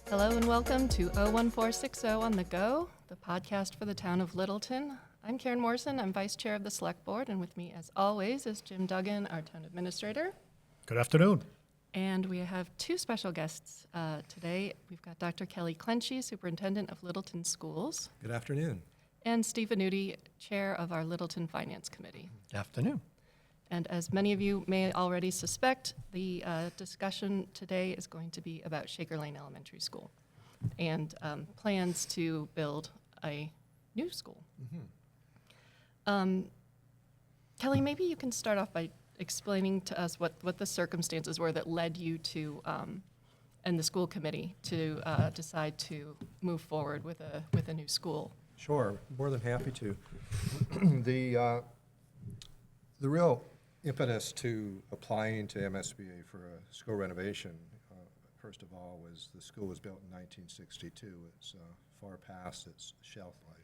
Hello and welcome to 01460 on the Go, the podcast for the town of Littleton. I'm Karen Morrison, I'm Vice Chair of the Select Board, and with me as always is Jim Duggan, our town administrator. Good afternoon. And we have two special guests today. We've got Dr. Kelly Clenchy, Superintendent of Littleton Schools, Good afternoon. and Steve Venuti, Chair of our Littleton Finance Committee. Good afternoon. And as many of you may already suspect, the discussion today is going to be about Shaker Lane Elementary School and plans to build a new school. Kelly, maybe you can start off by explaining to us what the circumstances were that led you to, and the school committee, to decide to move forward with a new school. Sure, more than happy to. The real impetus to applying to MSBA for a school renovation, first of all, was the school was built in 1962. It's far past its shelf life.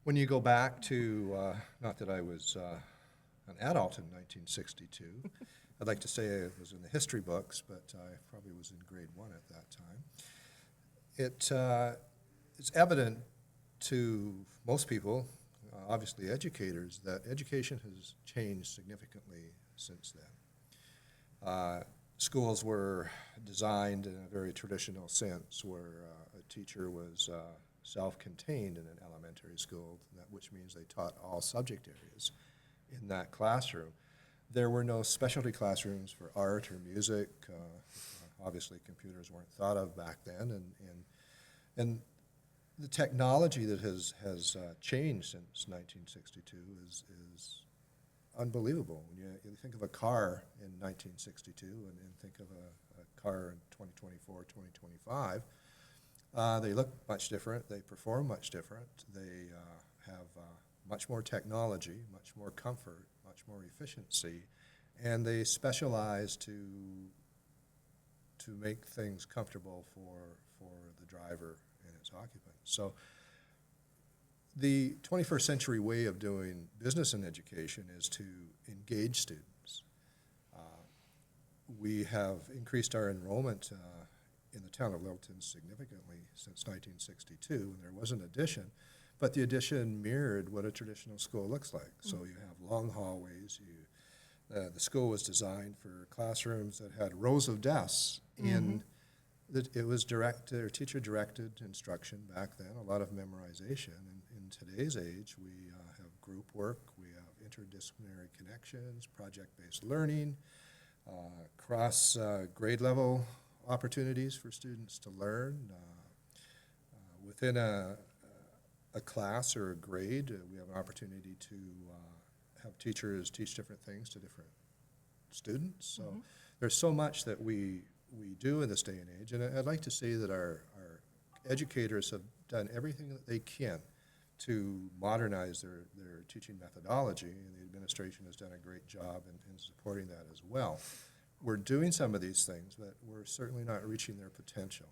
When you go back to, not that I was an adult in 1962, I'd like to say I was in the history books, but I probably was in grade 1 at that time. It's evident to most people, obviously educators, that education has changed significantly since then. Schools were designed in a very traditional sense where a teacher was self-contained in an elementary school, which means they taught all subject areas in that classroom. There were no specialty classrooms for art or music. Obviously computers weren't thought of back then, and the technology that has changed since 1962 is unbelievable. When you think of a car in 1962 and think of a car in 2024, 2025, they look much different, they perform much different, they have much more technology, much more comfort, much more efficiency, and they specialize to make things comfortable for the driver and its occupants. So the 21st century way of doing business in education is to engage students. We have increased our enrollment in the town of Littleton significantly since 1962, and there was an addition, but the addition mirrored what a traditional school looks like. So you have long hallways. The school was designed for classrooms that had rows of desks in. It was teacher-directed instruction back then, a lot of memorization. And in today's age, we have group work, we have interdisciplinary connections, project-based learning, cross-grade level opportunities for students to learn. Within a class or a grade, we have an opportunity to have teachers teach different things to different students. So there's so much that we do in this day and age, and I'd like to say that our educators have done everything that they can to modernize their teaching methodology, and the administration has done a great job in supporting that as well. We're doing some of these things, but we're certainly not reaching their potential.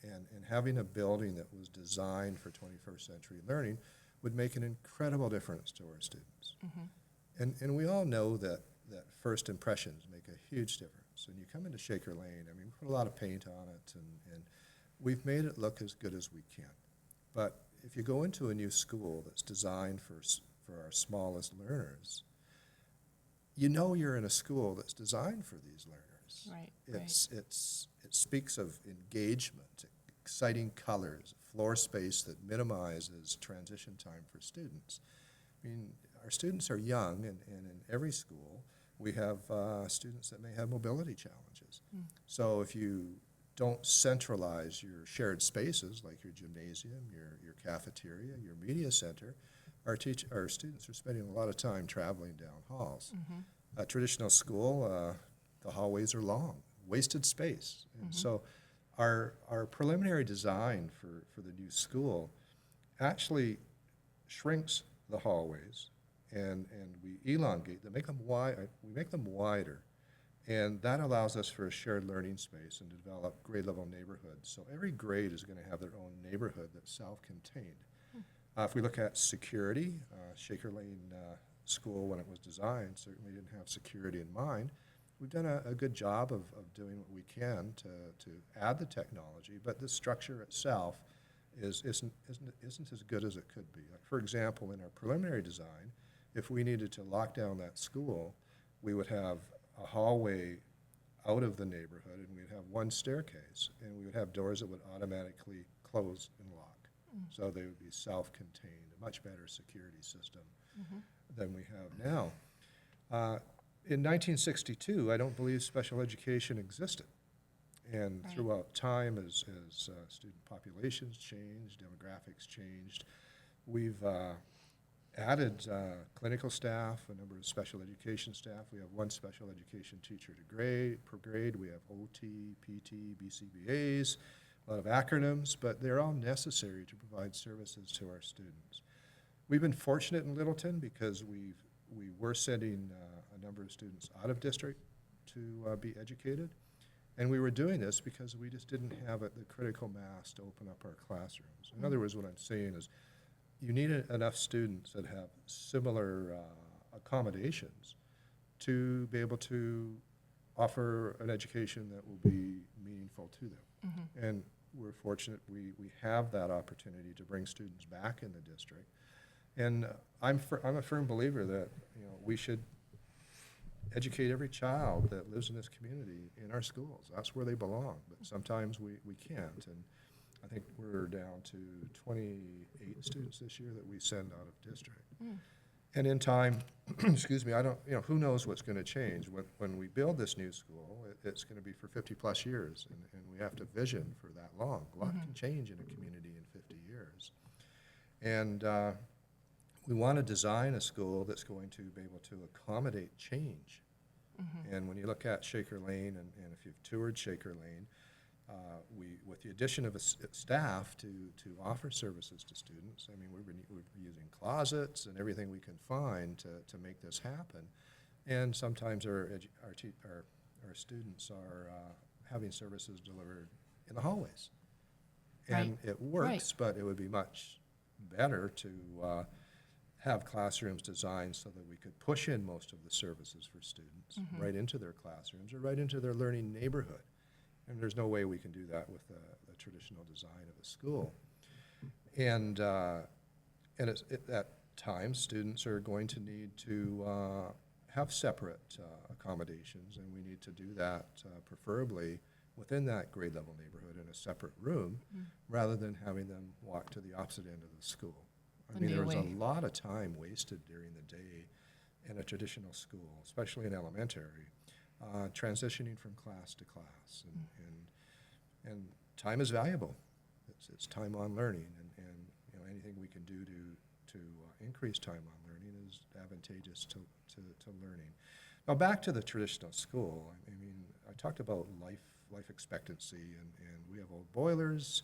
And having a building that was designed for 21st century learning would make an incredible difference to our students. And we all know that first impressions make a huge difference. When you come into Shaker Lane, I mean, we put a lot of paint on it, and we've made it look as good as we can. But if you go into a new school that's designed for our smallest learners, you know you're in a school that's designed for these learners. Right. It speaks of engagement, exciting colors, floor space that minimizes transition time for students. I mean, our students are young, and in every school, we have students that may have mobility challenges. So if you don't centralize your shared spaces, like your gymnasium, your cafeteria, your media center, our students are spending a lot of time traveling down halls. A traditional school, the hallways are long, wasted space. And so our preliminary design for the new school actually shrinks the hallways, and we elongate them, we make them wider, and that allows us for a shared learning space and to develop grade level neighborhoods. So every grade is going to have their own neighborhood that's self-contained. If we look at security, Shaker Lane School, when it was designed, certainly didn't have security in mind. we've done a good job of doing what we can to add the technology, but the structure itself isn't as good as it could be. Like, for example, in our preliminary design, if we needed to lock down that school, we would have a hallway out of the neighborhood, and we'd have one staircase, and we would have doors that would automatically close and lock. So they would be self-contained, a much better security system than we have now. In 1962, I don't believe special education existed. And Right. throughout time, as student populations changed, demographics changed, we've added clinical staff, a number of special education staff. We have one special education teacher per grade. We have OT, PT, BCBAs, a lot of acronyms, but they're all necessary to provide services to our students. We've been fortunate in Littleton because we were sending a number of students out of district to be educated. And we were doing this because we just didn't have the critical mass to open up our classrooms. In other words, what I'm saying is you need enough students that have similar accommodations to be able to offer an education that will be meaningful to them. And we're fortunate we have that opportunity to bring students back in the district. And I'm a firm believer that we should educate every child that lives in this community in our schools. That's where they belong, but sometimes we can't. And I think we're down to 28 students this year that we send out of district. And in time, excuse me, I don't, who knows what's going to change. When we build this new school, it's going to be for 50-plus years, and we have to vision for that long. A lot can change in a community in 50 years. And we want to design a school that's going to be able to accommodate change. And when you look at Shaker Lane, and if you've toured Shaker Lane, with the addition of a staff to offer services to students, I mean, we're using closets and everything we can find to make this happen. And sometimes our students are having services delivered in the hallways. And it works, but it would be much better to have classrooms designed so that we could push in most of the services for students right into their classrooms or right into their learning neighborhood. And there's no way we can do that with the traditional design of a school. And at times, students are going to need to have separate accommodations, and we need to do that preferably within that grade level neighborhood in a separate room, rather than having them walk to the opposite end of the school. I mean, there's a lot of time wasted during the day in a traditional school, especially in elementary, transitioning from class to class. And time is valuable. It's time on learning, and anything we can do to increase time on learning is advantageous to learning. Now back to the traditional school. I mean, I talked about life expectancy, and we have old boilers,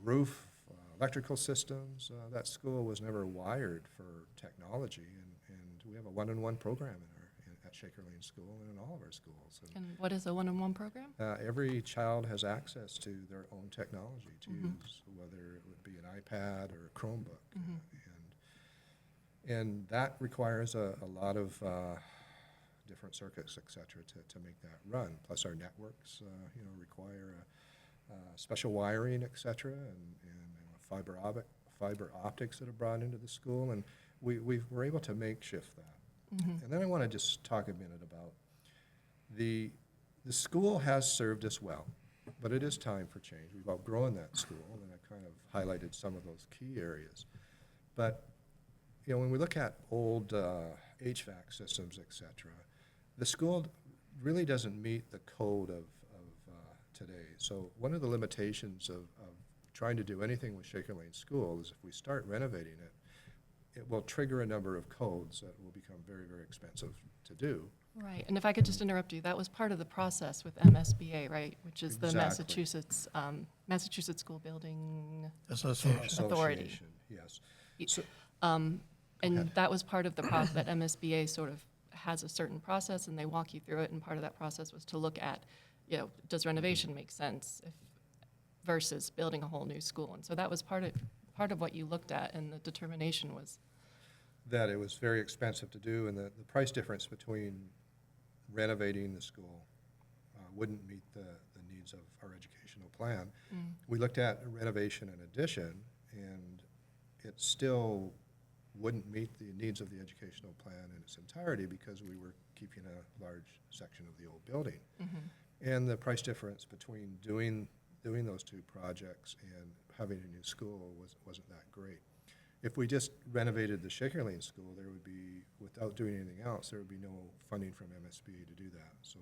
roof, electrical systems. That school was never wired for technology, and we have a one-on-one program at Shaker Lane School and in all of our schools. And what is a one-on-one program? Every child has access to their own technology to use, whether it would be an iPad or a Chromebook. And that requires a lot of different circuits, et cetera, to make that run. Plus our networks, require special wiring, et cetera, and fiber optics that are brought into the school, and we were able to makeshift that. And then I want to just talk a minute about the school has served us well, but it is time for change. We've outgrown that school, and I kind of highlighted some of those key areas. But when we look at old HVAC systems, et cetera, the school really doesn't meet the code of today. So one of the limitations of trying to do anything with Shaker Lane School is if we start renovating it, it will trigger a number of codes that will become very, very expensive to do. Right, and if I could just interrupt you, that was part of the process with MSBA, right? Which is the Exactly. Massachusetts School Building Association. Authority. Yes. And that was part of the process, that MSBA sort of has a certain process, and they walk you through it, and part of that process was to look at, does renovation make sense versus building a whole new school? And so that was part of what you looked at, and the determination was That it was very expensive to do, and the price difference between renovating the school wouldn't meet the needs of our educational plan. We looked at renovation and addition, and it still wouldn't meet the needs of the educational plan in its entirety because we were keeping a large section of the old building. And the price difference between doing those two projects and having a new school wasn't that great. If we just renovated the Shaker Lane School, there would be, without doing anything else, there would be no funding from MSBA to do that. So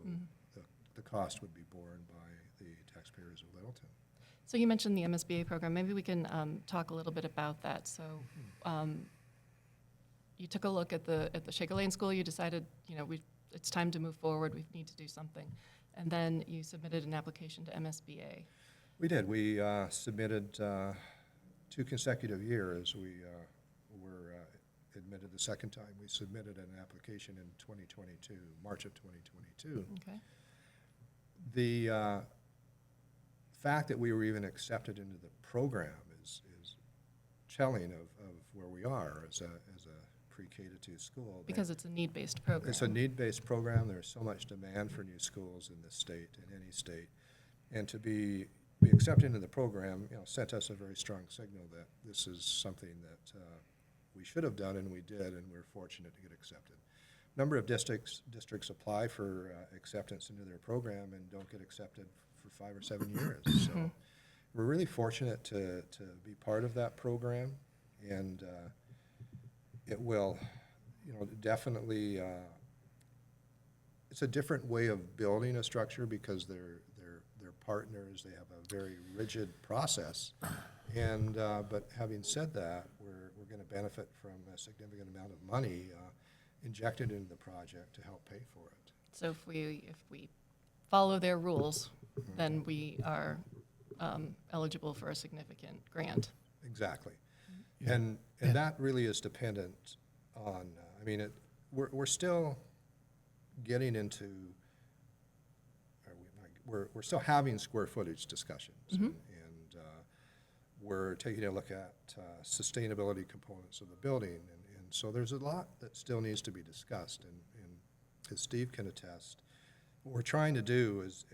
the cost would be borne by the taxpayers of Littleton. So you mentioned the MSBA program. Maybe we can talk a little bit about that. So you took a look at the Shaker Lane School. You decided, it's time to move forward. We need to do something. And then you submitted an application to MSBA. We did. We submitted 2 consecutive years. We were admitted the second time. We submitted an application in 2022, March of 2022. Okay. The fact that we were even accepted into the program is telling of where we are as a pre-K to 2 school. Because it's a need-based program. It's a need-based program. There's so much demand for new schools in this state, in any state. And to be accepted into the program, sent us a very strong signal that this is something that we should have done, and we did, and we're fortunate to get accepted. A number of districts apply for acceptance into their program and don't get accepted for 5 or 7 years. So we're really fortunate to be part of that program, and it will, definitely. It's a different way of building a structure because they're partners. They have a very rigid process, and but having said that, we're going to benefit from a significant amount of money injected into the project to help pay for it. So if we follow their rules, then we are eligible for a significant grant. Exactly, and that really is dependent on. We're still getting into. We're still having square footage discussions, and we're taking a look at sustainability components of the building, and so there's a lot that still needs to be discussed, and as Steve can attest, what we're trying to do is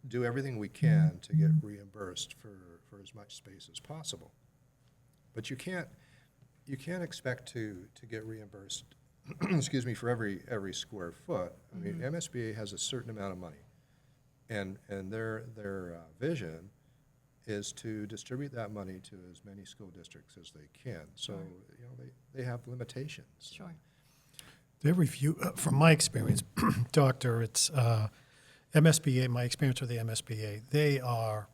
do everything we can to get reimbursed for as much space as possible. But you can't expect to get reimbursed excuse me, for every square foot. I mean, MSBA has a certain amount of money. And their vision is to distribute that money to as many school districts as they can. So, they have limitations. Sure. Their review, from my experience, Doctor, it's MSBA, my experience with the MSBA,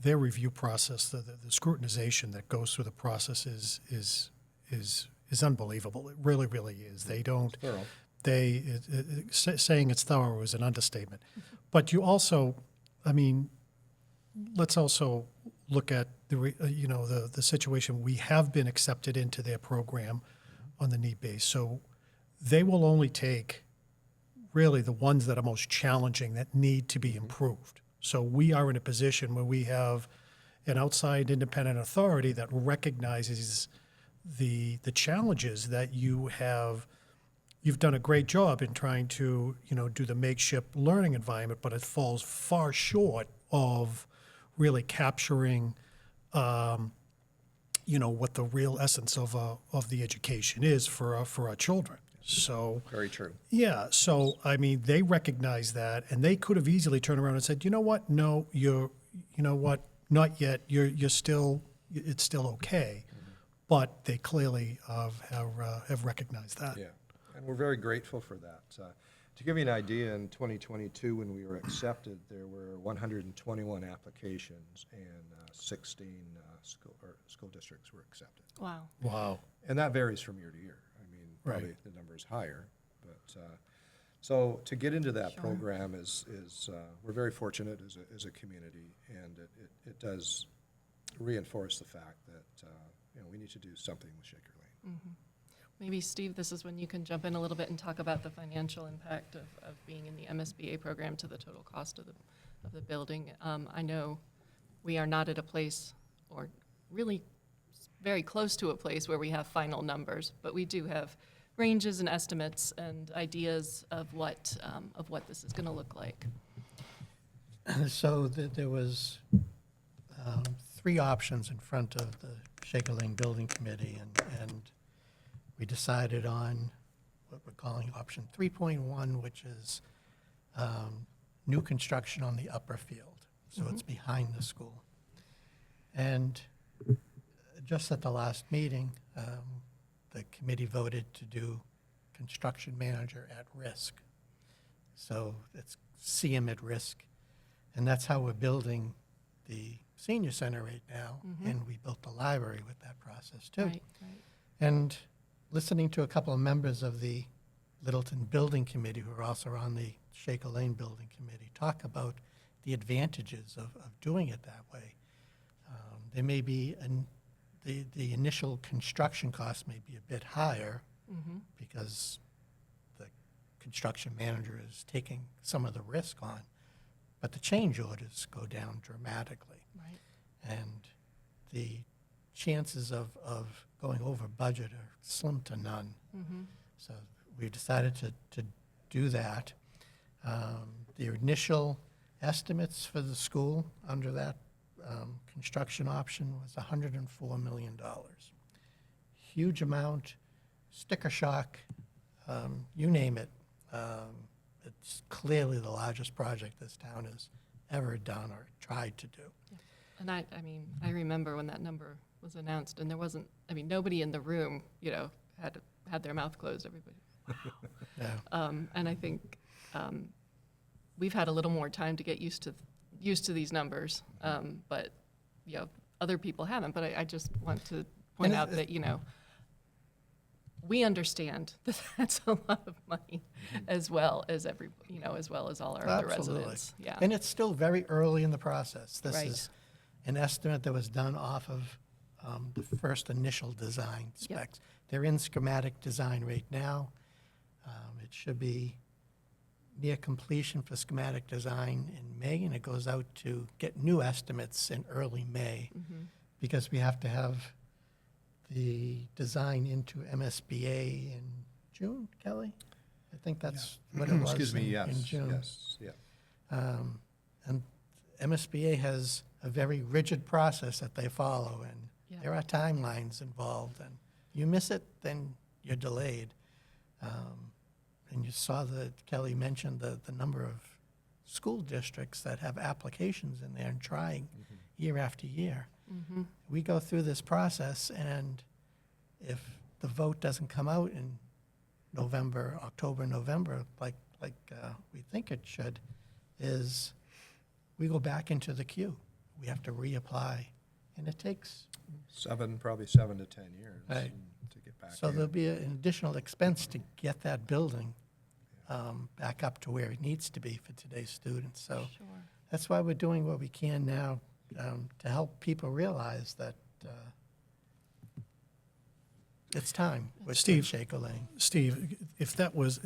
their review process, the scrutinization that goes through the process is unbelievable. It really, really is. They don't, Thorough. saying it's thorough is an understatement. But you also, let's also look at the situation. We have been accepted into their program on the need base. So they will only take really the ones that are most challenging, that need to be improved. So we are in a position where we have an outside independent authority that recognizes the challenges that you have. You've done a great job in trying to, do the makeshift learning environment, but it falls far short of really capturing, what the real essence of the education is for our children. So Very true. yeah, so they recognize that, and they could have easily turned around and said, you know what? No, not yet. You're still, it's still okay, but they clearly have recognized that. Yeah, and we're very grateful for that. To give you an idea, in 2022, when we were accepted, there were 121 applications, and 16 school districts were accepted. Wow. Wow. And that varies from year to year. Probably Right. the number is higher, but so to get into that Sure. program is we're very fortunate as a community, and it does reinforce the fact that we need to do something with Shaker Lane. Maybe, Steve, this is when you can jump in a little bit and talk about the financial impact of being in the MSBA program to the total cost of the building. I know we are not at a place, or really very close to a place, where we have final numbers, but we do have ranges and estimates and ideas of what this is going to look like. So there was 3 options in front of the Shaker Lane Building Committee, and we decided on what we're calling option 3.1, which is new construction on the upper field. So it's behind the school. And just at the last meeting, the committee voted to do construction manager at risk. So it's CM at risk. And that's how we're building the senior center right now. And we built the library with that process too. Right. And listening to a couple of members of the Littleton Building Committee, who are also on the Shaker Lane Building Committee, talk about the advantages of doing it that way. There may be, the initial construction cost may be a bit higher because the construction manager is taking some of the risk on, but the change orders go down dramatically. Right. And the chances of going over budget are slim to none. So we've decided to do that. The initial estimates for the school under that construction option was $104 million. Huge amount, sticker shock, you name it. It's clearly the largest project this town has ever done or tried to do. And I mean, I remember when that number was announced, and there wasn't, I mean, nobody in the room, had their mouth closed. Everybody, Yeah. and I think we've had a little more time to get used to these numbers, but other people haven't. But I just want to point out that we understand that that's a lot of money, as well as as well as all our other Absolutely. residents. Yeah. And it's still very early in the process. This Right. is an estimate that was done off of the first initial design specs. They're in schematic design right now. It should be near completion for schematic design in May, and it goes out to get new estimates in early May, because we have to have the design into MSBA in June, Kelly? I think that's what it was. Excuse me, in yes, June. yes, yeah. And MSBA has a very rigid process that they follow, and Yeah. there are timelines involved, and you miss it, then you're delayed. And you saw that Kelly mentioned the number of school districts that have applications in there and trying year after year. We go through this process, and if the vote doesn't come out in October, November, like we think it should, is we go back into the queue. We have to reapply, and it takes. Probably 7 to 10 years Right. to get back So in. there'll be an additional expense to get that building back up to where it needs to be for today's students. So Sure. that's why we're doing what we can now to help people realize that it's time with Steve. Shaker Lane. Steve, if that was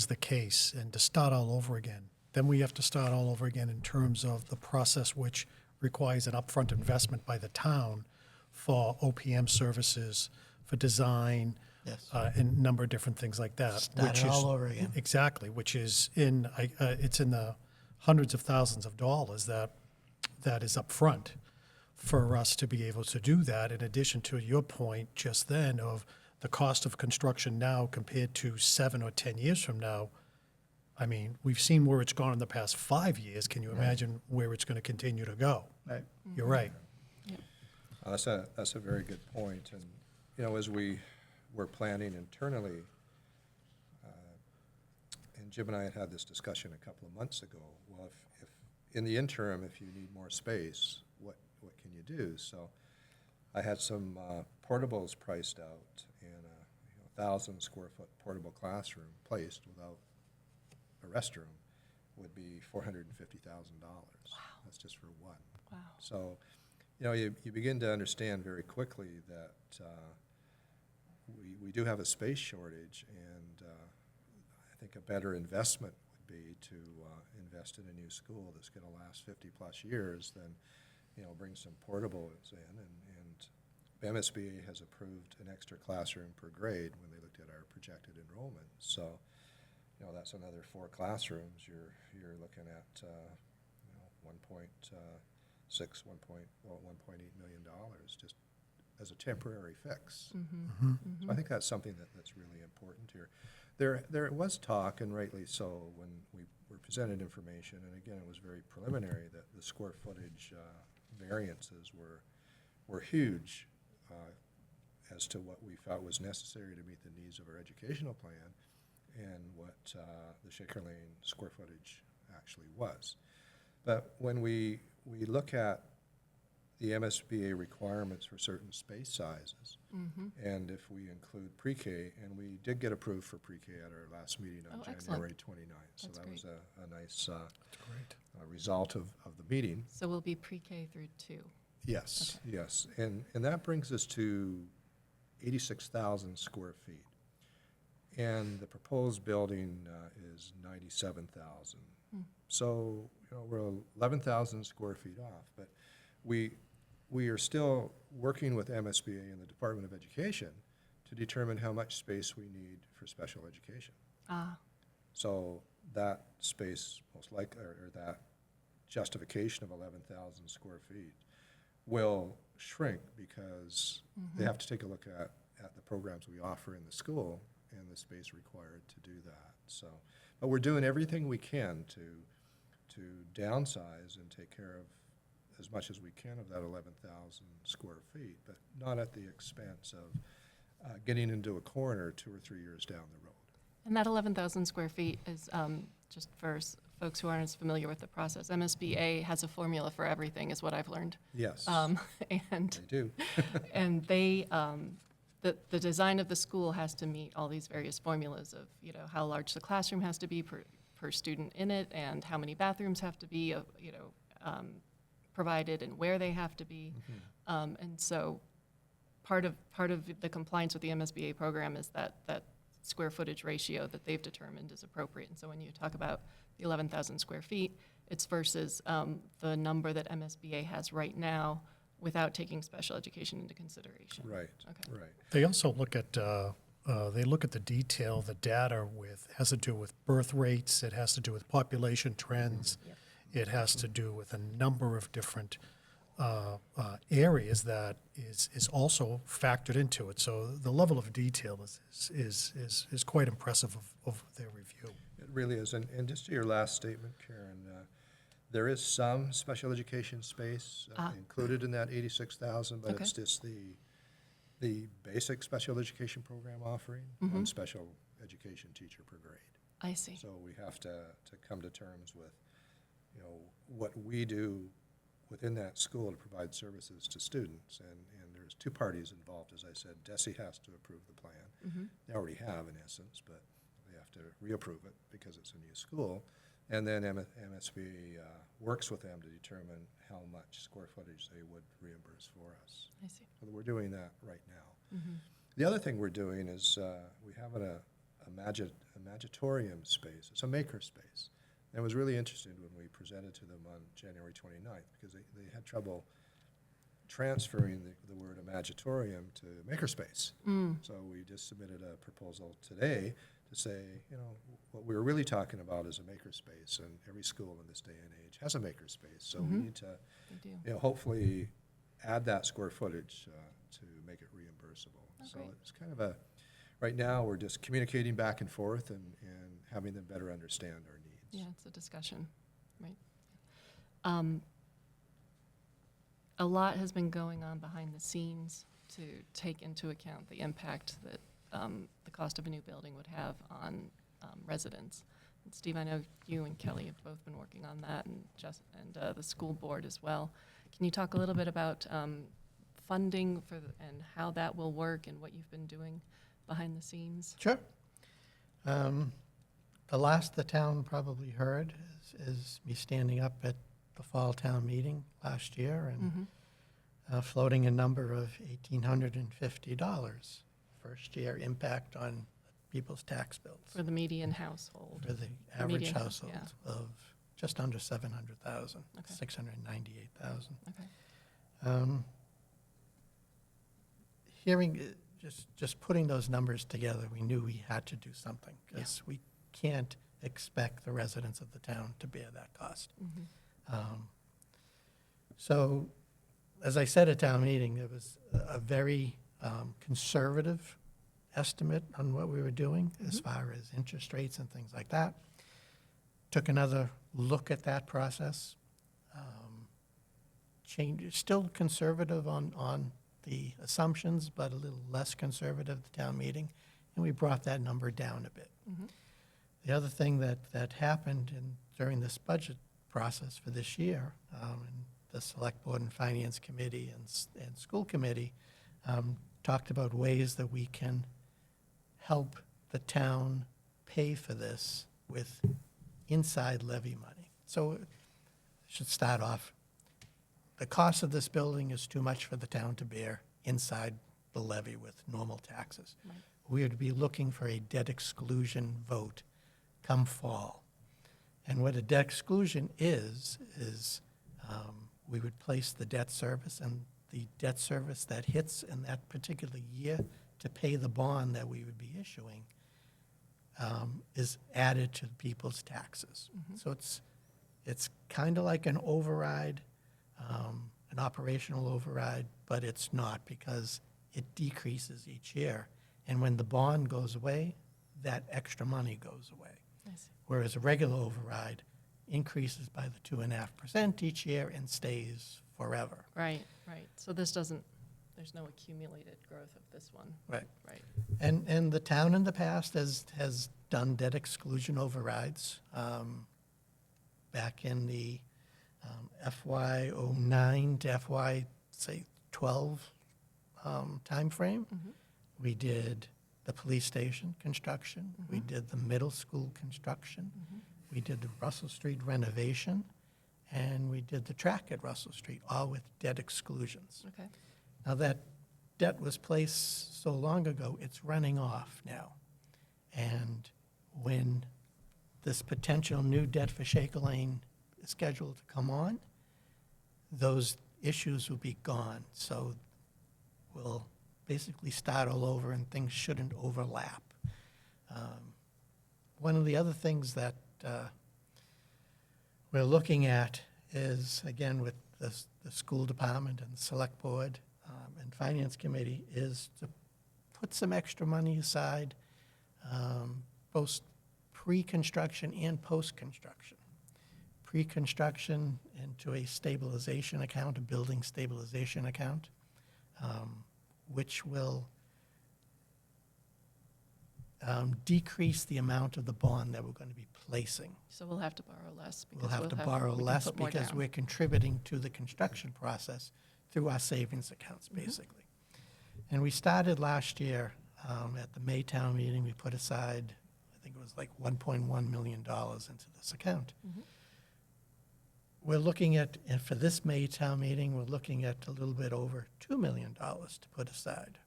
the case, and to start all over again, then we have to start all over again in terms of the process, which requires an upfront investment by the town for OPM services, for design, Yes. and a number of different things like that. Start it all over again. Exactly, which is it's in the hundreds of thousands of dollars that is upfront for us to be able to do that, in addition to your point just then of the cost of construction now compared to 7 or 10 years from now. I mean, we've seen where it's gone in the past 5 years. Can you imagine where it's going to continue to go? Right. You're right. That's a very good point. And, as we were planning internally, and Jim and I had this discussion a couple of months ago, well, if in the interim, if you need more space, what can you do? So I had some portables priced out, and a 1,000 square foot portable classroom placed without a restroom would be $450,000. Wow. That's just for one. Wow. So, you begin to understand very quickly that we do have a space shortage, and I think a better investment would be to invest in a new school that's going to last 50-plus years than, bring some portables in. And MSBA has approved an extra classroom per grade when they looked at our projected enrollment. So, you know, that's another 4 classrooms. You're looking at, you know, 1.6, 1.8 million dollars just as a temporary fix. So I think that's something that's really important here. There was talk, and rightly so, when we were presented information, and again, it was very preliminary, that the square footage variances were huge as to what we felt was necessary to meet the needs of our educational plan and what the Shaker Lane square footage actually was. But when we look at the MSBA requirements for certain space sizes, and if we include pre-K, and we did get approved for pre-K at our last meeting on Oh, excellent. January 29th. So That's that was great. a nice Great. result of the meeting. So we'll be pre-K through 2. Yes, yes. And that brings us to 86,000 square feet. And the proposed building is 97,000. So, you know, we're 11,000 square feet off, but we are still working with MSBA and the Department of Education to determine how much space we need for special education. So that space, most likely, or that justification of 11,000 square feet will shrink because they have to take a look at the programs we offer in the school and the space required to do that. So, but we're doing everything we can to downsize and take care of as much as we can of that 11,000 square feet, but not at the expense of getting into a corner 2 or 3 years down the road. And that 11,000 square feet is, just for folks who aren't as familiar with the process, MSBA has a formula for everything, is what I've learned. Yes, And they do. and they, the design of the school has to meet all these various formulas of, you know, how large the classroom has to be per student in it, and how many bathrooms have to be, you know, provided, and where they have to be. And so part of the compliance with the MSBA program is that square footage ratio that they've determined is appropriate. And so when you talk about the 11,000 square feet, it's versus the number that MSBA has right now without taking special education into consideration. Right, Okay. right. They also look at the detail, the data has to do with birth rates, it has to do with population trends, it has to do with a number of different areas that is also factored into it. So the level of detail is quite impressive of their review. It really is. And just to your last statement, Karen, there is some special education space included in that 86,000, but it's Okay. just the basic special education program offering, one special education teacher per grade. I see. So we have to come to terms with, you know, what we do within that school to provide services to students. And there's 2 parties involved, as I said. DESE has to approve the plan. They already have, in essence, but they have to reapprove it because it's a new school. And then MSB works with them to determine how much square footage they would reimburse for us. I see. So we're doing that right now. The other thing we're doing is we have a Magitorium space. It's a maker space. And it was really interesting when we presented to them on January 29th because they had trouble transferring the word Magitorium to makerspace. So we just submitted a proposal today to say, you know, what we were really talking about is a makerspace, and every school in this day and age has a makerspace. So we need to, They do. you know, hopefully add that square footage to make it reimbursable. Oh, So great. it's kind of right now we're just communicating back and forth and having them better understand our needs. Yeah, it's a discussion, right? A lot has been going on behind the scenes to take into account the impact that the cost of a new building would have on residents. And Steve, I know you and Kelly have both been working on that, and the school board as well. Can you talk a little bit about funding and how that will work and what you've been doing behind the scenes? Sure. The last the town probably heard is me standing up at the fall town meeting last year and floating a number of $1,850 first year impact on people's tax bills For the median household. for the average median, household yeah. of just under 700,000, Okay. 698,000. Okay. Hearing, just putting those numbers together, we knew we had to do something, because we can't expect the residents of the town to bear that cost. So, as I said at town meeting, it was a very conservative estimate on what we were doing as far as interest rates and things like that. Took another look at that process. Still conservative on the assumptions, but a little less conservative at the town meeting, and we brought that number down a bit. The other thing that happened during this budget process for this year, and the Select Board and Finance Committee and School Committee talked about ways that we can help the town pay for this with inside levy money. So I should start off. The cost of this building is too much for the town to bear inside the levy with normal taxes. Right. We would be looking for a debt exclusion vote come fall. And what a debt exclusion is we would place the debt service, and the debt service that hits in that particular year to pay the bond that we would be issuing is added to people's taxes. So it's kind of like an override, an operational override, but it's not, because it decreases each year. And when the bond goes away, that extra money goes away. I see. Whereas a regular override increases by the 2.5% each year and stays forever. Right, right. So this doesn't, there's no accumulated growth of this one. Right. Right. And the town in the past has done debt exclusion overrides. Back in the FY '09 to FY, say, 12 timeframe, we did the police station construction, we did the middle school construction, we did the Russell Street renovation, and we did the track at Russell Street, all with debt exclusions. Okay. Now, that debt was placed so long ago, it's running off now. And when this potential new debt for Shaker Lane is scheduled to come on, those issues will be gone. So we'll basically start all over, and things shouldn't overlap. One of the other things that we're looking at is, again, with the school department and the select board and finance committee, is to put some extra money aside, both pre-construction and post-construction. Pre-construction into a stabilization account, a building stabilization account, which will decrease the amount of the bond that we're going to be placing. So we'll have to borrow less. We'll because have to borrow we can less put more because down. we're contributing to the construction process through our savings accounts, basically. And we started last year at the May town meeting. We put aside, I think it was like $1.1 million into this account. We're looking at, and for this May town meeting, we're looking at a little bit over $2 million to put aside.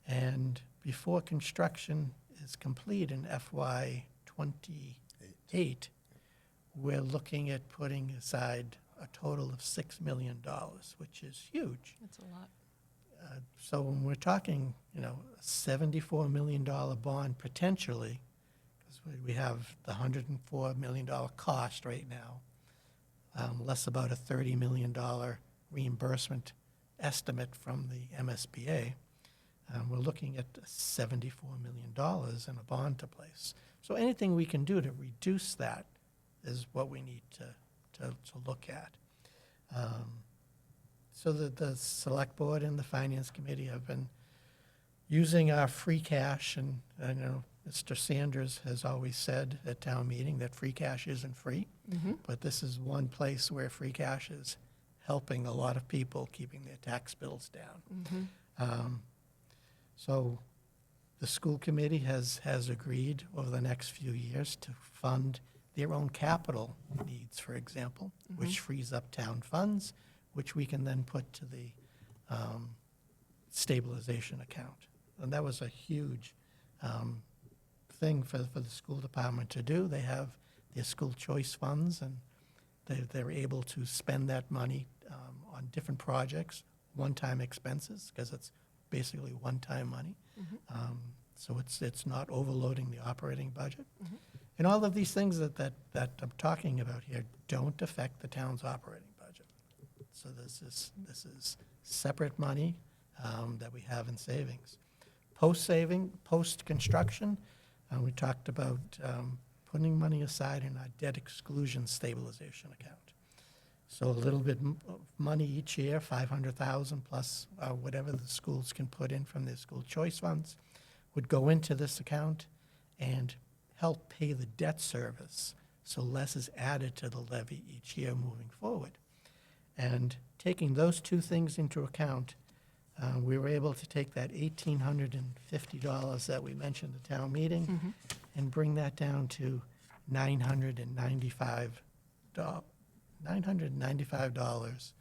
And before construction is complete in FY '28, we're looking at putting aside a total of $6 million, which is huge. That's a lot. So when we're talking, a $74 million bond potentially, because we have the $104 million cost right now, less about a $30 million reimbursement estimate from the MSBA, we're looking at $74 million in a bond to place. So anything we can do to reduce that is what we need to look at. So the select board and the finance committee have been using our free cash, and I know Mr. Sanders has always said at town meeting that free cash isn't free, but this is one place where free cash is helping a lot of people keeping their tax bills down. So the school committee has agreed over the next few years to fund their own capital needs, for example, which frees up town funds, which we can then put to the stabilization account. And that was a huge thing for the school department to do. They have their school choice funds, and they're able to spend that money on different projects, one-time expenses, because it's basically one-time money. So it's not overloading the operating budget. And all of these things that I'm talking about here don't affect the town's operating budget. So this is separate money that we have in savings. Post-construction, we talked about putting money aside in our debt exclusion stabilization account. So a little bit of money each year, $500,000 plus whatever the schools can put in from their school choice funds, would go into this account and help pay the debt service, so less is added to the levy each year moving forward. And taking those two things into account, we were able to take that $1,850 that we mentioned at the town meeting and bring that down to $995. $995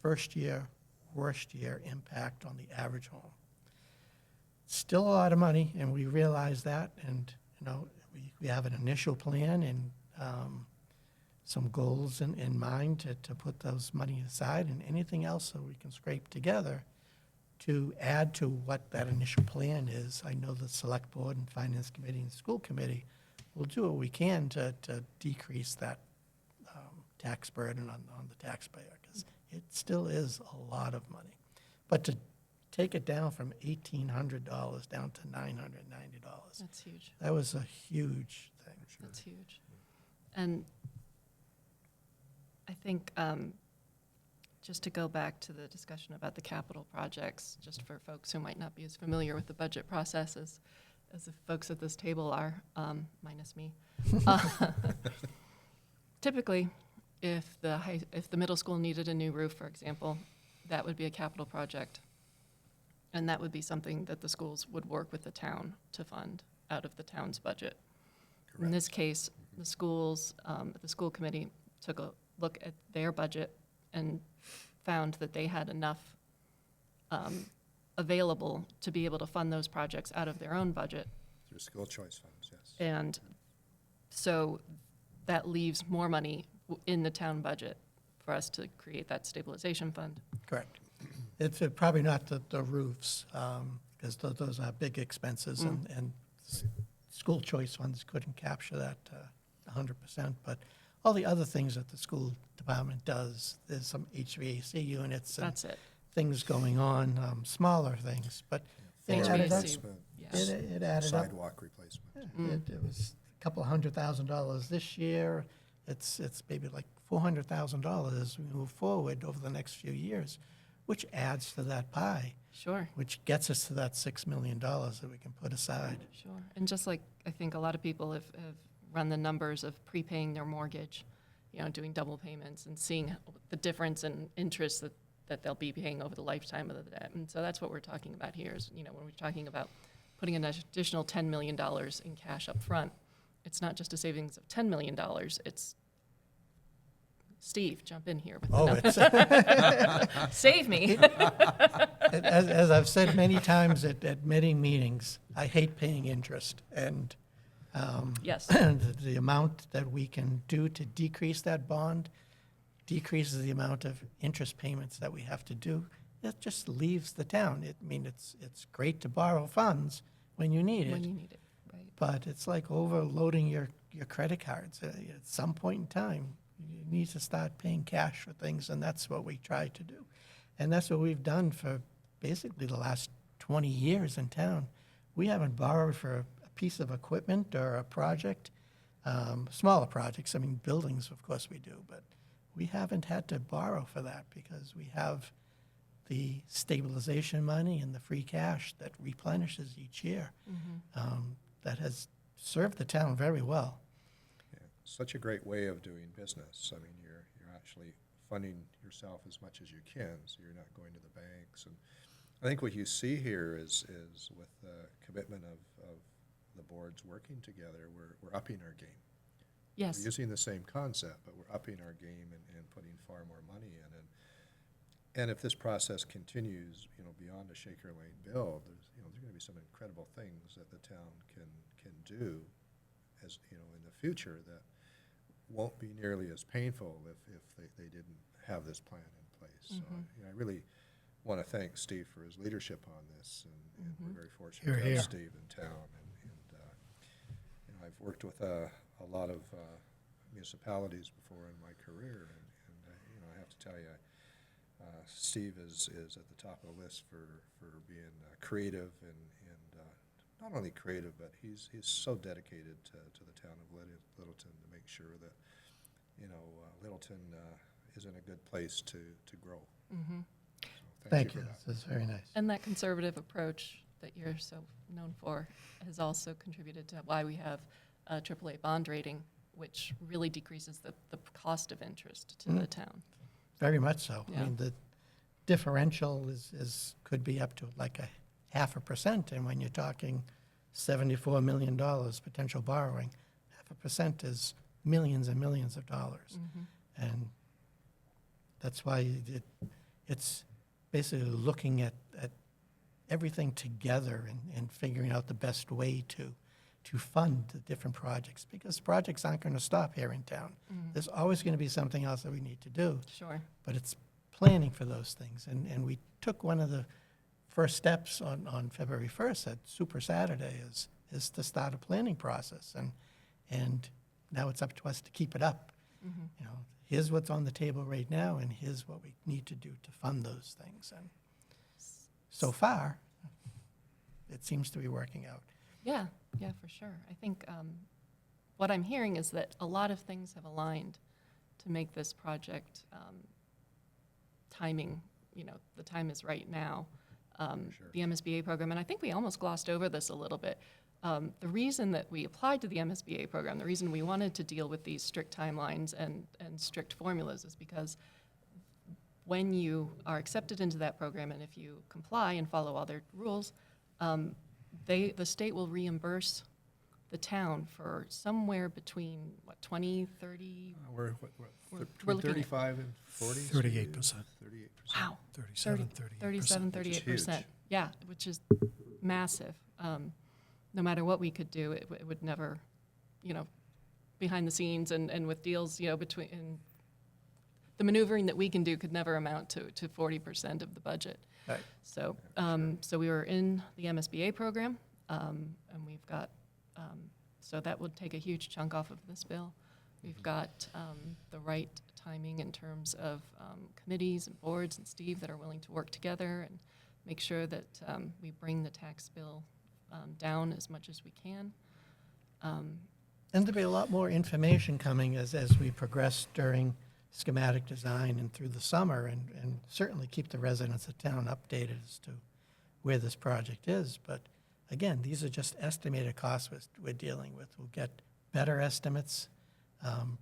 first year, worst year impact on the average home. Still a lot of money, and we realize that, and we have an initial plan and some goals in mind to put those money aside, and anything else that we can scrape together to add to what that initial plan is. I know the Select Board and Finance Committee and School Committee will do what we can to decrease that tax burden on the taxpayer, because it still is a lot of money. But to take it down from $1,800 down to $990, That's huge. that was a huge thing. That's huge. And I think just to go back to the discussion about the capital projects, just for folks who might not be as familiar with the budget process as the folks at this table are, minus me. Typically, if the middle school needed a new roof, for example, that would be a capital project. And that would be something that the schools would work with the town to fund out of the town's budget. In this case, the schools, the school committee took a look at their budget and found that they had enough available to be able to fund those projects out of their own budget. Through school choice funds, yes. And so that leaves more money in the town budget for us to create that stabilization fund. Correct. It's probably not the roofs, because those are big expenses, and school choice funds couldn't capture that 100%. But all the other things that the school department does, there's some HVAC units and That's it. things going on, smaller things, but it HVAC. added up. Replacement, Yes. It added up. sidewalk replacement. It was a couple of $100,000 this year. It's maybe like $400,000 as we move forward over the next few years, which adds to that pie, Sure. which gets us to that $6 million that we can put aside. Sure. And just like I think a lot of people have run the numbers of prepaying their mortgage, doing double payments and seeing the difference in interest that they'll be paying over the lifetime of the debt. And so that's what we're talking about here is, when we're talking about putting an additional $10 million in cash up front, it's not just a savings of $10 million, it's Steve, jump in here with the Oh, number. it's, Save me. as I've said many times at many meetings, I hate paying interest. And Yes. the amount that we can do to decrease that bond decreases the amount of interest payments that we have to do. It just leaves the town. It's great to borrow funds when you need it. When you need it, right. But it's like overloading your credit cards. At some point in time, you need to start paying cash for things, and that's what we try to do. And that's what we've done for basically the last 20 years in town. We haven't borrowed for a piece of equipment or a project, smaller projects. I mean, buildings, of course we do, but we haven't had to borrow for that because we have the stabilization money and the free cash that replenishes each year. That has served the town very well. Yeah, such a great way of doing business. I mean, you're actually funding yourself as much as you can, so you're not going to the banks. And I think what you see here is with the commitment of the boards working together, we're upping our game. Yes. We're using the same concept, but we're upping our game and putting far more money in. And if this process continues, beyond a Shaker Lane build, there's going to be some incredible things that the town can do, as in the future, that won't be nearly as painful if they didn't have this plan in place. So I really want to thank Steve for his leadership on this, and we're very fortunate Hear, to have hear. Steve in town. I've worked with a lot of municipalities before in my career, and I have to tell you, Steve is at the top of the list for being creative and not only creative, but he's so dedicated to the town of Littleton to make sure that Littleton is in a good place to grow. Mm-hmm. So Thank you you. for that. This is very nice. And that conservative approach that you're so known for has also contributed to why we have a AAA bond rating, which really decreases the cost of interest to the town. Very much so. Yeah. I mean, the differential could be up to like a 0.5%, and when you're talking $74 million potential borrowing, 0.5% is millions and millions of dollars. And that's why it's basically looking at everything together and figuring out the best way to fund the different projects, because projects aren't going to stop here in town. There's always going to be something else that we need to do, Sure. but it's planning for those things. And we took one of the first steps on February 1st at Super Saturday is to start a planning process. And now it's up to us to keep it up. You know, here's what's on the table right now, and here's what we need to do to fund those things. And so far, it seems to be working out. Yeah, for sure. I think what I'm hearing is that a lot of things have aligned to make this project timing, the time is right now. Sure. The MSBA program, and I think we almost glossed over this a little bit. The reason that we applied to the MSBA program, the reason we wanted to deal with these strict timelines and strict formulas is because when you are accepted into that program and if you comply and follow all their rules, the state will reimburse the town for somewhere between, 20, 30, We're We're between looking at 35 and 40? 38%. 38%. wow, 37, 37, 38%. 38%. Huge. Yeah, which is massive. No matter what we could do, it would never, behind the scenes and with deals, between the maneuvering that we can do could never amount to 40% of the budget. Right. So, so we were in the MSBA program, and we've got, so that would take a huge chunk off of this bill. We've got the right timing in terms of committees and boards and Steve that are willing to work together and make sure that we bring the tax bill down as much as we can. And there'll be a lot more information coming as we progress during schematic design and through the summer, and certainly keep the residents of town updated as to where this project is. But again, these are just estimated costs we're dealing with. We'll get better estimates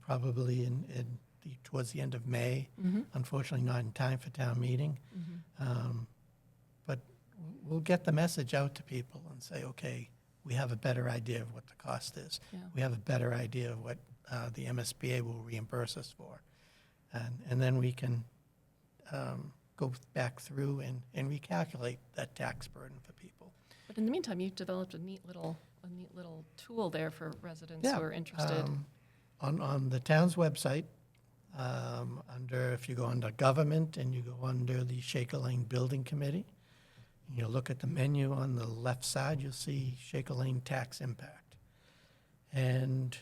probably towards the end of May. Unfortunately, not in time for town meeting. But we'll get the message out to people and say, okay, we have a better idea of what the cost is. Yeah. We have a better idea of what the MSBA will reimburse us for. And then we can go back through and recalculate that tax burden for people. But in the meantime, you've developed a neat little tool there for residents Yeah, who are interested. On the town's website, if you go under government and you go under the Shaker Lane Building Committee, and you look at the menu on the left side, you'll see Shaker Lane tax impact. And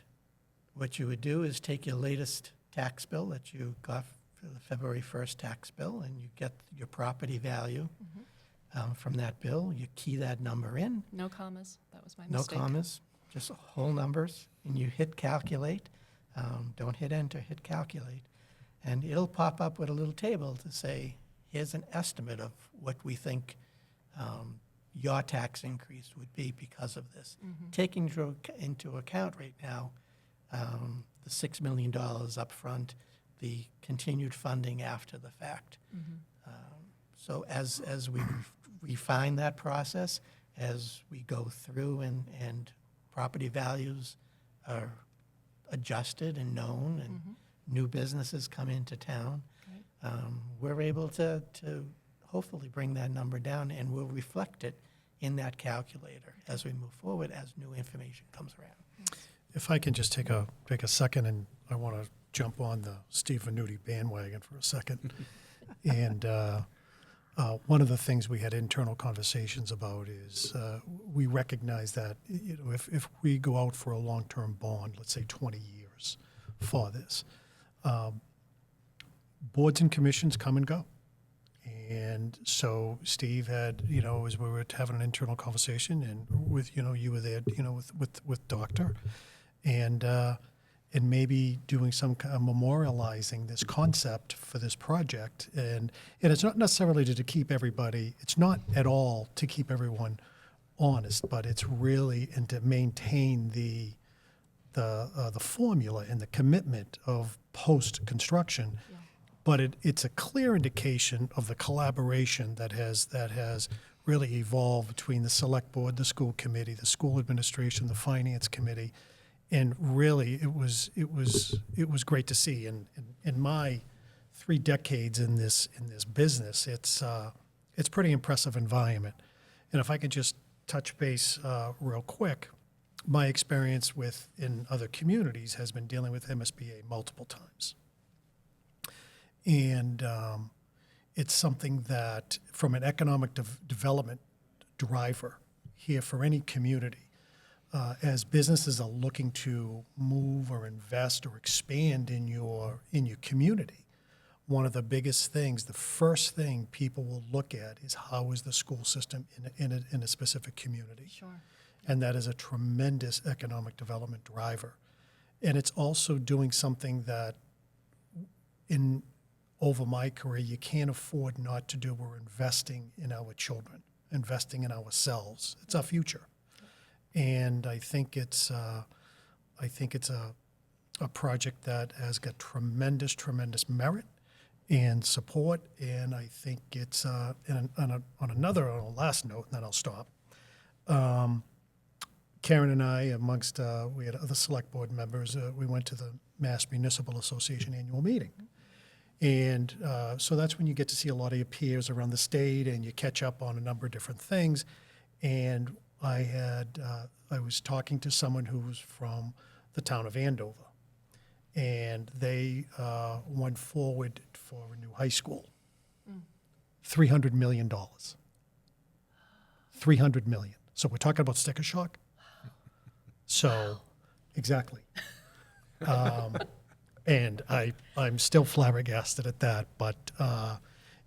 what you would do is take your latest tax bill that you got for the February 1st tax bill, and you get your property value from that bill. You key that number in. No commas. That was my No mistake. commas, just whole numbers, and you hit calculate. Don't hit enter, hit calculate. And it'll pop up with a little table to say, here's an estimate of what we think your tax increase would be because of this. Taking into account right now the $6 million up front, the continued funding after the fact. So as we refine that process, as we go through and property values are adjusted and known and new businesses come into town, we're able to hopefully bring that number down, and we'll reflect it in that calculator as we move forward, as new information comes around. If I can just take a second, and I want to jump on the Steve Venuti bandwagon for a second. And one of the things we had internal conversations about is we recognize that if we go out for a long-term bond, let's say 20 years for this, boards and commissions come and go. And so Steve had, as we were having an internal conversation, and with, you were there, with Doctor, and maybe doing some kind of memorializing this concept for this project. And it's not necessarily to keep everybody, it's not at all to keep everyone honest, but it's really and to maintain the formula and the commitment of post-construction. Yeah. But it's a clear indication of the collaboration that has really evolved between the select board, the school committee, the school administration, the finance committee, and really it was great to see. And in my 3 decades in this business, it's pretty impressive environment. And if I could just touch base real quick, my experience in other communities has been dealing with MSBA multiple times. And it's something that, from an economic development driver here for any community, as businesses are looking to move or invest or expand in your community, one of the biggest things, the first thing people will look at is how is the school system in a specific community. Sure. And that is a tremendous economic development driver. And it's also doing something that over my career, you can't afford not to do. We're investing in our children, investing in ourselves. It's our future. And I think it's a project that has got tremendous merit and support. And I think it's, on a last note, and then I'll stop. Karen and I, amongst, we had other select board members, we went to the Mass Municipal Association annual meeting. And so that's when you get to see a lot of your peers around the state and you catch up on a number of different things. And I was talking to someone who was from the town of Andover. And they went forward for a new high school. $300 million. $300 million. So we're talking about sticker shock? So, exactly. And I'm still flabbergasted at that, but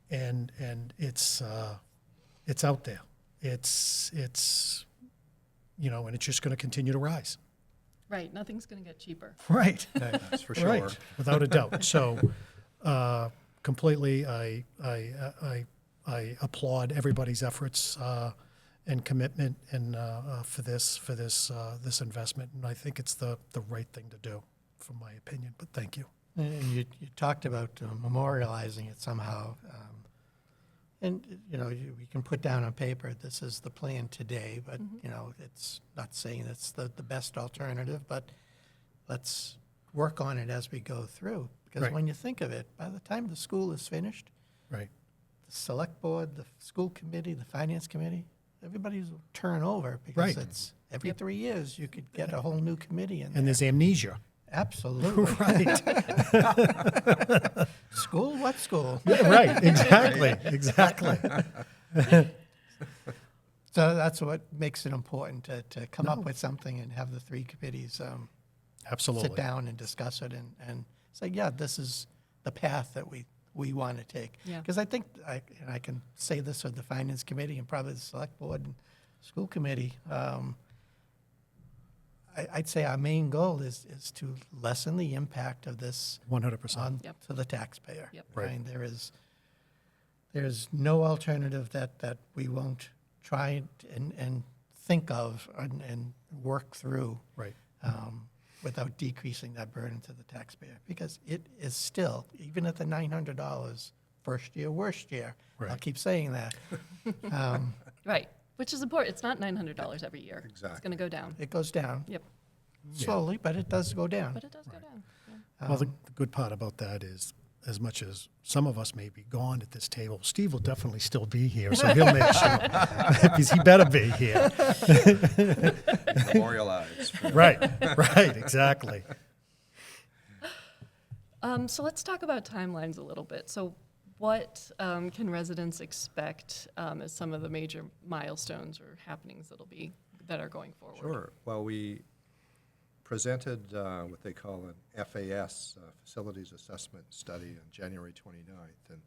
and it's out there. It's and it's just going to continue to rise. Right. Nothing's going to get cheaper. Right. That's for sure. Right. Without a doubt. So, completely, I applaud everybody's efforts and commitment and for this investment, and I think it's the right thing to do, from my opinion. But thank you. And you talked about memorializing it somehow. And, we can put down on paper, this is the plan today, but, it's not saying it's the best alternative, but let's work on it as we go through. Because Right. when you think of it, by the time the school is finished, Right. the select board, the school committee, the finance committee, everybody's turn over because Right. it's every 3 years you could get a whole new committee in there. And there's amnesia. Absolutely. Right. School? What school? Yeah, right. Exactly. So that's what makes it important to come up with something and have the 3 committees Absolutely. sit down and discuss it and say, yeah, this is the path that we want to take. Yeah. Because I think, I can say this with the finance committee and probably the select board and school committee, I'd say our main goal is to lessen the impact of this 100%. on Yep. to the taxpayer. Yep. Right. I mean, there's no alternative that we won't try and think of and work through Right. without decreasing that burden to the taxpayer. Because it is still, even at the $900, first year, worst year. I'll Right. keep saying that. Right. Which is important. It's not $900 every year. It's Exactly. going to go down. It goes down Yep. slowly, but it does go down. But it does go down. Yeah. Well, the good part about that is, as much as some of us may be gone at this table, Steve will definitely still be here, so he'll make sure, because he better be here. Memorialized. Right, exactly. So let's talk about timelines a little bit. So What can residents expect as some of the major milestones or happenings that are going forward? Sure. Well, we presented what they call an FAS, Facilities Assessment Study, on January 29th. And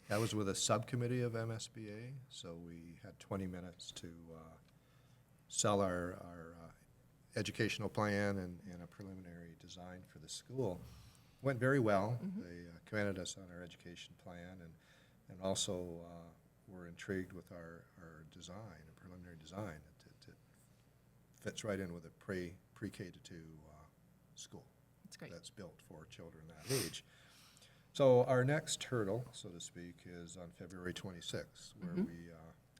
that was with a subcommittee of MSBA. So we had 20 minutes to sell our educational plan and a preliminary design for the school. Went very well. They commended us on our education plan and also were intrigued with our design, a preliminary design. It fits right in with a pre-K to 2 school. That's great. That's built for children that age. So our next hurdle, so to speak, is on February 26th, where we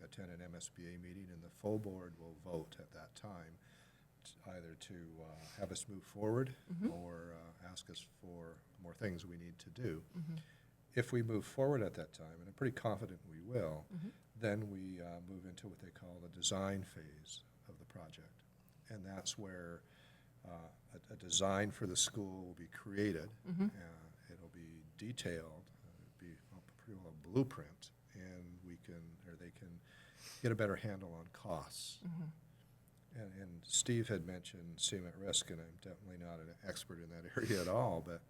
attend an MSBA meeting, and the full board will vote at that time either to have us move forward or ask us for more things we need to do. If we move forward at that time, and I'm pretty confident we will, then we move into what they call the design phase of the project. And that's where a design for the school will be created. It'll be detailed. It'll be pretty well a blueprint, and they can get a better handle on costs. And Steve had mentioned CMET risk, and I'm definitely not an expert in that area at all, but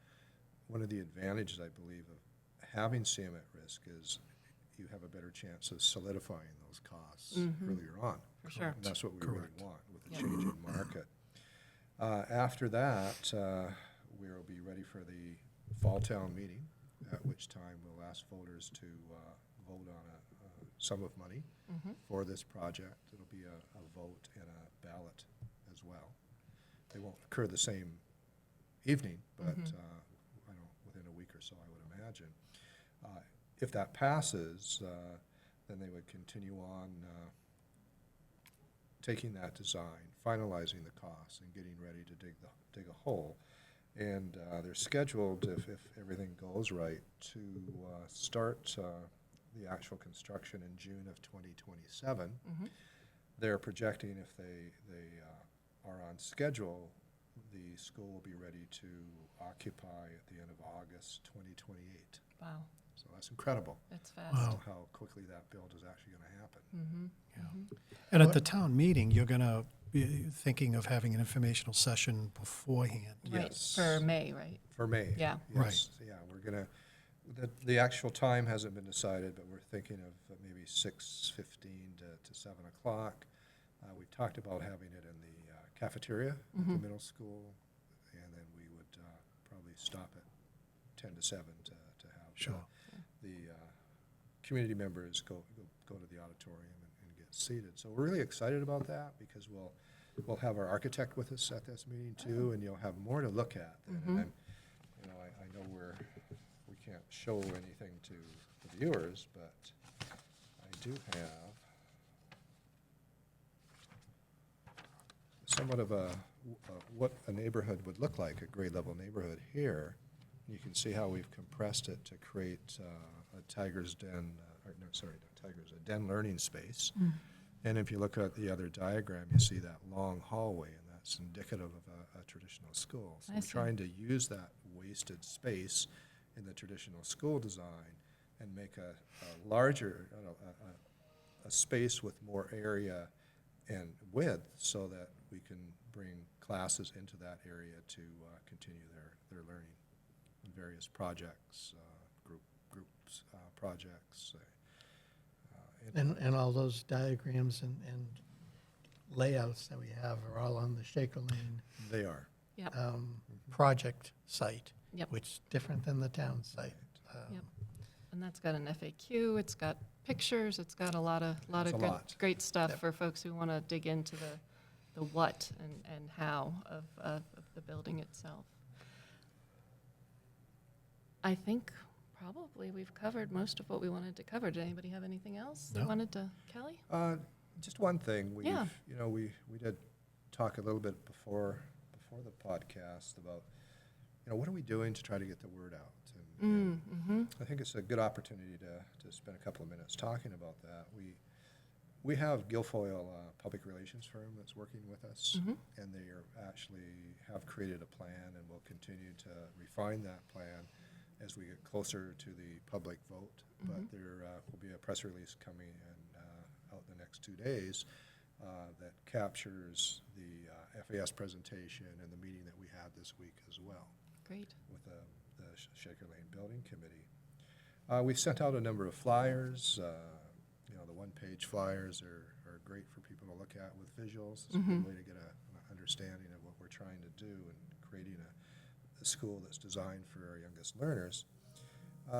one of the advantages, I believe, of having CMET risk is you have a better chance of solidifying those costs earlier on. For sure. And that's what we Correct. really want with the changing market. After that, we'll be ready for the fall town meeting, at which time we'll ask voters to vote on a sum of money for this project. It'll be a vote and a ballot as well. They won't occur the same evening, but I don't, within a week or so, I would imagine. If that passes, then they would continue on taking that design, finalizing the costs, and getting ready to dig a hole. And they're scheduled, if everything goes right, to start the actual construction in June of 2027. They're projecting, if they are on schedule, the school will be ready to occupy at the end of August 2028. Wow, So that's incredible. that's fast. Wow. How quickly that build is actually going to happen. And at the town meeting, you're going to be thinking of having an informational session beforehand. Right, Yes. for May, right? For May. Yeah. Yes. Yeah, we're going to, the actual time hasn't been decided, but we're thinking of maybe 6:15 to 7 o'clock. We talked about having it in the cafeteria at the middle school, and then we would probably stop at 10 to 7 to have Sure. the community members go to the auditorium and get seated. So we're really excited about that because we'll have our architect with us at this meeting too, and you'll have more to look at then. And then, I know we can't show anything to the viewers, but I do have somewhat of what a neighborhood would look like, a grade level neighborhood here. You can see how we've compressed it to create a Tiger's Den, a den learning space. And if you look at the other diagram, you see that long hallway, and that's indicative of a traditional school. So I we're see. trying to use that wasted space in the traditional school design and make a larger, a space with more area and width so that we can bring classes into that area to continue their learning in various projects, groups, projects. And all those diagrams and layouts that we have are all on the Shaker Lane They are. Yep, project site, Yep. which is different than the town site. Yep. And that's got an FAQ, it's got pictures, it's got a lot of It's a good, lot. great stuff Yep. for folks who want to dig into the what and how of the building itself. I think probably we've covered most of what we wanted to cover. Did anybody have anything else they No. wanted to, Kelly? Just one thing. Yeah. We did talk a little bit before the podcast about, what are we doing to try to get the word out? And I think it's a good opportunity to spend a couple of minutes talking about that. We have Guilfoyle Public Relations firm that's working with us, and they actually have created a plan and will continue to refine that plan as we get closer to the public vote. But there will be a press release coming and out in the next 2 days that captures the FAS presentation and the meeting that we had this week as well Great. with the Shaker Lane Building Committee. We've sent out a number of flyers. The one-page flyers are great for people to look at with visuals. It's a good way to get an understanding of what we're trying to do and creating a school that's designed for our youngest learners.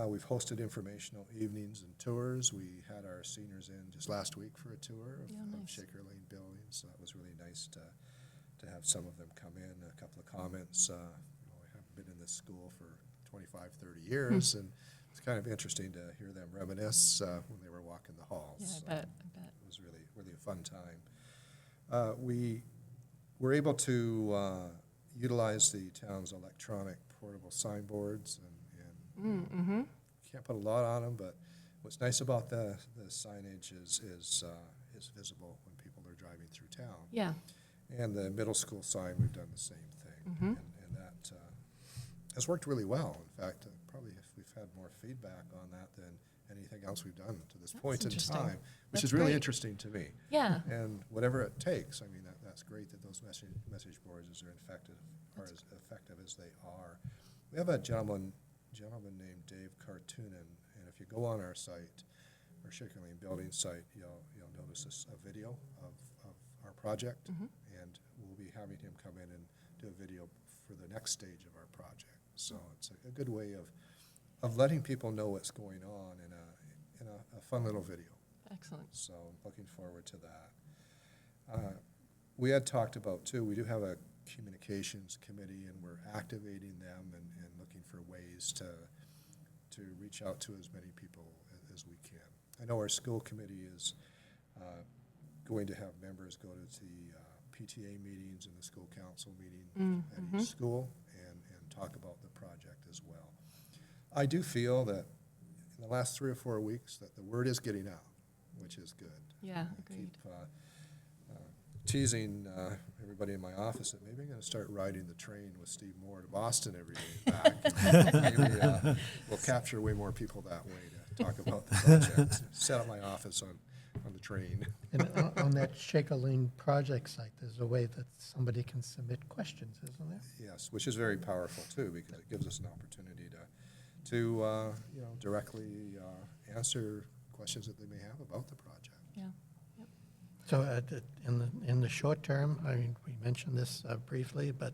We've hosted informational evenings and tours. We had our seniors in just last week for a tour of nice. Shaker Lane building, so that was really nice to have some of them come in. A couple of comments. I haven't been in this school for 25, 30 years, and it's kind of interesting to hear them reminisce when they were walking the halls. Yeah, So I bet. it was really, really a fun time. We were able to utilize the town's electronic portable signboards, and can't put a lot on them, but what's nice about the signage is visible when people are driving through town. Yeah. And the middle school sign, we've done the same thing, and that has worked really well. In fact, probably if we've had more feedback on that than anything else we've done to this point in interesting. time, which That's is really great. interesting to me. Yeah. And whatever it takes, I mean, that's great that those message boards are as effective as they are. We have a gentleman named Dave Cartoonan, and if you go on our site, our Shaker Lane building site, you'll notice a video of our project, and we'll be having him come in and do a video for the next stage of our project. So it's a good way of letting people know what's going on in a fun little video. Excellent. So I'm looking forward to that. We had talked about, too, we do have a communications committee, and we're activating them and looking for ways to reach out to as many people as we can. I know our school committee is going to have members go to the PTA meetings and the school council meeting at each school and talk about the project as well. I do feel that in the last 3 or 4 weeks that the word is getting out, which is good. Yeah, I agreed. keep teasing everybody in my office that maybe I'm going to start riding the train with Steve Moore to Boston every day and back. Maybe we'll capture way more people that way to talk about the project. Set up my office on the train. And on that Shaker Lane project site, there's a way that somebody can submit questions, isn't there? Yes, which is very powerful too, because it gives us an opportunity to directly answer questions that they may have about the project. Yeah. So in the short term, I mean, we mentioned this briefly, but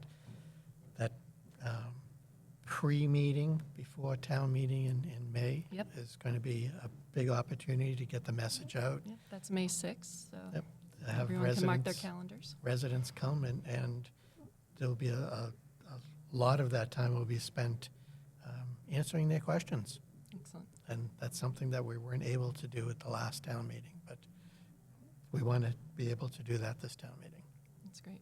that pre-meeting before town meeting in May Yep. is going to be a big opportunity to get the message out. Yeah, that's May 6th, so Yep. Have everyone can mark their calendars. residents come, and there'll be a lot of that time will be spent answering their questions. Excellent. And that's something that we weren't able to do at the last town meeting, but we want to be able to do that this town meeting. That's great.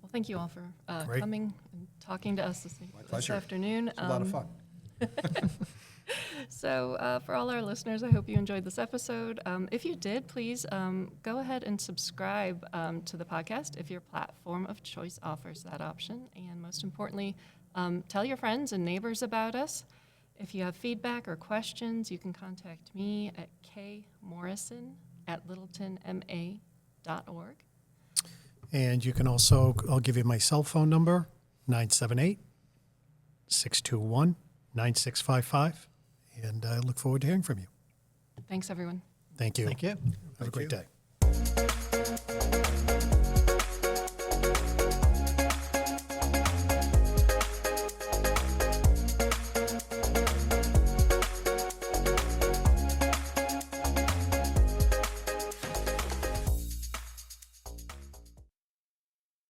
Well, thank you all for Great. coming and talking to us this pleasure. afternoon. It's a lot of fun. So for all our listeners, I hope you enjoyed this episode. If you did, please go ahead and subscribe to the podcast if your platform of choice offers that option. And most importantly, tell your friends and neighbors about us. If you have feedback or questions, you can contact me at kmorrison@littletonma.org. And you can also, I'll give you my cell phone number, 978-621-9655. And I look forward to hearing from you. Thanks, everyone. Thank you. Thank you. Have a Thank great you. day.